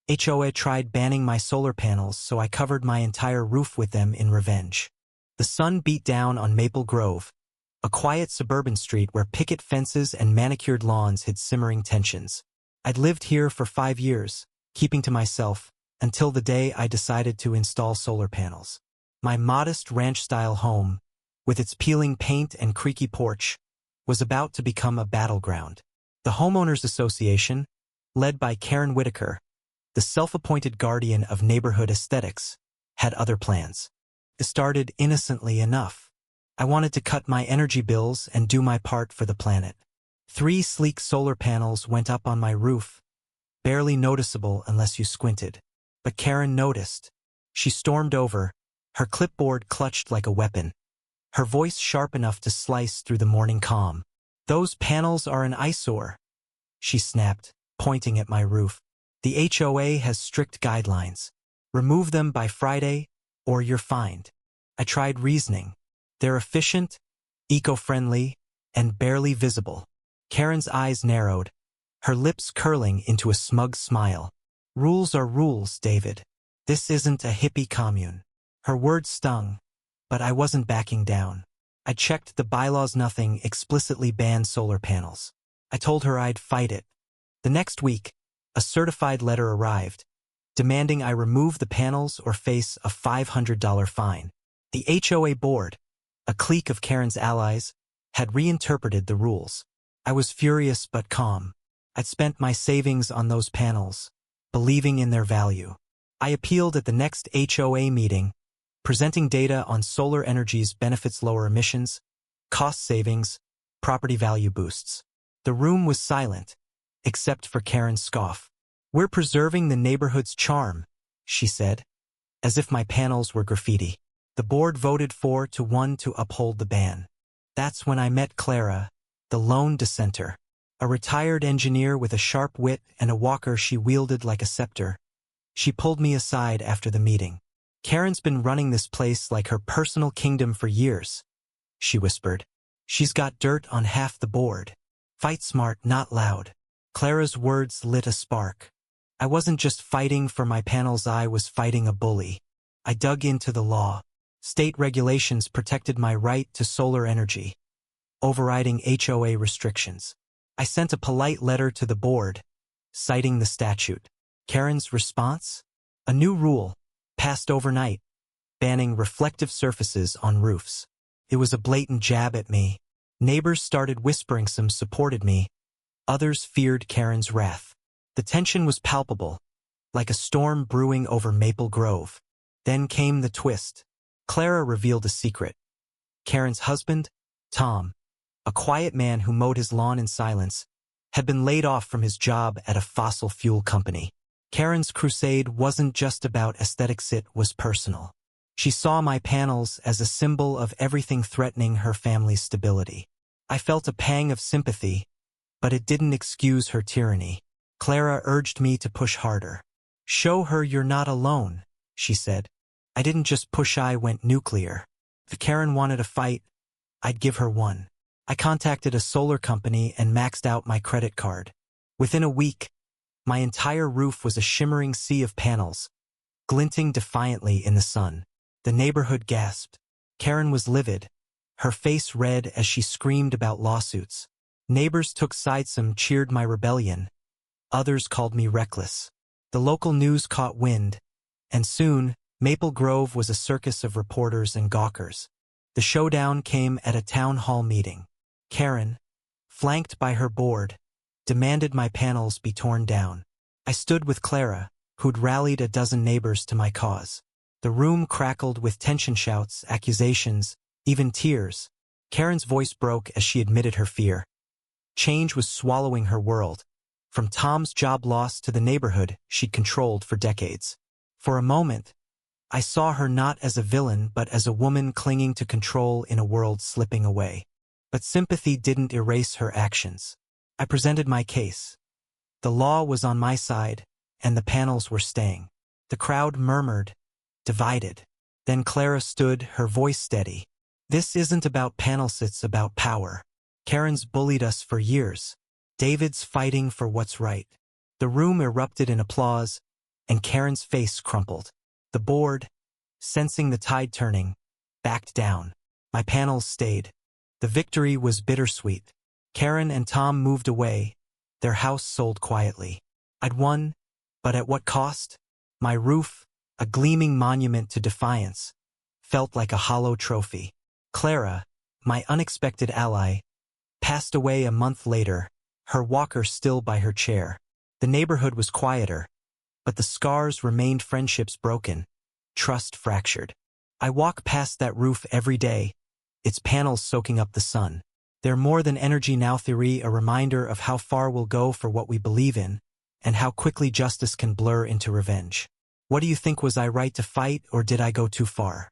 HOA tried banning my solar panels, so I covered my entire roof with them in revenge. The sun beat down on Maple Grove, a quiet suburban street where picket fences and manicured lawns hid simmering tensions. I'd lived here for 5 years, keeping to myself, until the day I decided to install solar panels. My modest ranch-style home, with its peeling paint and creaky porch, was about to become a battleground. The Homeowners Association, led by Karen Whitaker, the self-appointed guardian of neighborhood aesthetics, had other plans. It started innocently enough. I wanted to cut my energy bills and do my part for the planet. 3 sleek solar panels went up on my roof, barely noticeable unless you squinted. But Karen noticed. She stormed over, her clipboard clutched like a weapon, her voice sharp enough to slice through the morning calm. "Those panels are an eyesore," she snapped, pointing at my roof. "The HOA has strict guidelines. Remove them by Friday, or you're fined." I tried reasoning. "They're efficient, eco-friendly, and barely visible." Karen's eyes narrowed, her lips curling into a smug smile. "Rules are rules, David. This isn't a hippie commune." Her words stung, but I wasn't backing down. I checked the bylaws. Nothing explicitly banned solar panels. I told her I'd fight it. The next week, a certified letter arrived, demanding I remove the panels or face a $500 fine. The HOA board, a clique of Karen's allies, had reinterpreted the rules. I was furious but calm. I'd spent my savings on those panels, believing in their value. I appealed at the next HOA meeting, presenting data on solar energy's benefits: lower emissions, cost savings, property value boosts. The room was silent, except for Karen's scoff. "We're preserving the neighborhood's charm," she said, as if my panels were graffiti. The board voted 4-1 to uphold the ban. That's when I met Clara, the lone dissenter, a retired engineer with a sharp wit and a walker she wielded like a scepter. She pulled me aside after the meeting. "Karen's been running this place like her personal kingdom for years," she whispered. "She's got dirt on half the board. Fight smart, not loud." Clara's words lit a spark. I wasn't just fighting for my panels, I was fighting a bully. I dug into the law. State regulations protected my right to solar energy, overriding HOA restrictions. I sent a polite letter to the board, citing the statute. Karen's response? A new rule, passed overnight, banning reflective surfaces on roofs. It was a blatant jab at me. Neighbors started whispering. Some supported me. Others feared Karen's wrath. The tension was palpable, like a storm brewing over Maple Grove. Then came the twist. Clara revealed a secret. Karen's husband, Tom, a quiet man who mowed his lawn in silence, had been laid off from his job at a fossil fuel company. Karen's crusade wasn't just about aesthetics, it was personal. She saw my panels as a symbol of everything threatening her family's stability. I felt a pang of sympathy, but it didn't excuse her tyranny. Clara urged me to push harder. "Show her you're not alone," she said. I didn't just push, I went nuclear. If Karen wanted a fight, I'd give her one. I contacted a solar company and maxed out my credit card. Within a week, my entire roof was a shimmering sea of panels, glinting defiantly in the sun. The neighborhood gasped. Karen was livid, her face red as she screamed about lawsuits. Neighbors took sides. Some cheered my rebellion. Others called me reckless. The local news caught wind, and soon, Maple Grove was a circus of reporters and gawkers. The showdown came at a town hall meeting. Karen, flanked by her board, demanded my panels be torn down. I stood with Clara, who'd rallied a dozen neighbors to my cause. The room crackled with tension, shouts, accusations, even tears. Karen's voice broke as she admitted her fear. Change was swallowing her world, from Tom's job loss to the neighborhood she'd controlled for decades. For a moment, I saw her not as a villain but as a woman clinging to control in a world slipping away. But sympathy didn't erase her actions. I presented my case. The law was on my side, and the panels were staying. The crowd murmured, divided. Then Clara stood, her voice steady. "This isn't about panels, it's about power. Karen's bullied us for years. David's fighting for what's right." The room erupted in applause, and Karen's face crumpled. The board, sensing the tide turning, backed down. My panels stayed. The victory was bittersweet. Karen and Tom moved away. Their house sold quietly. I'd won, but at what cost? My roof, a gleaming monument to defiance, felt like a hollow trophy. Clara, my unexpected ally, passed away a month later, her walker still by her chair. The neighborhood was quieter, but the scars remained, friendships broken, trust fractured. I walk past that roof every day, its panels soaking up the sun. They're more than energy now, theory, a reminder of how far we'll go for what we believe in, and how quickly justice can blur into revenge. What do you think? Was I right to fight, or did I go too far?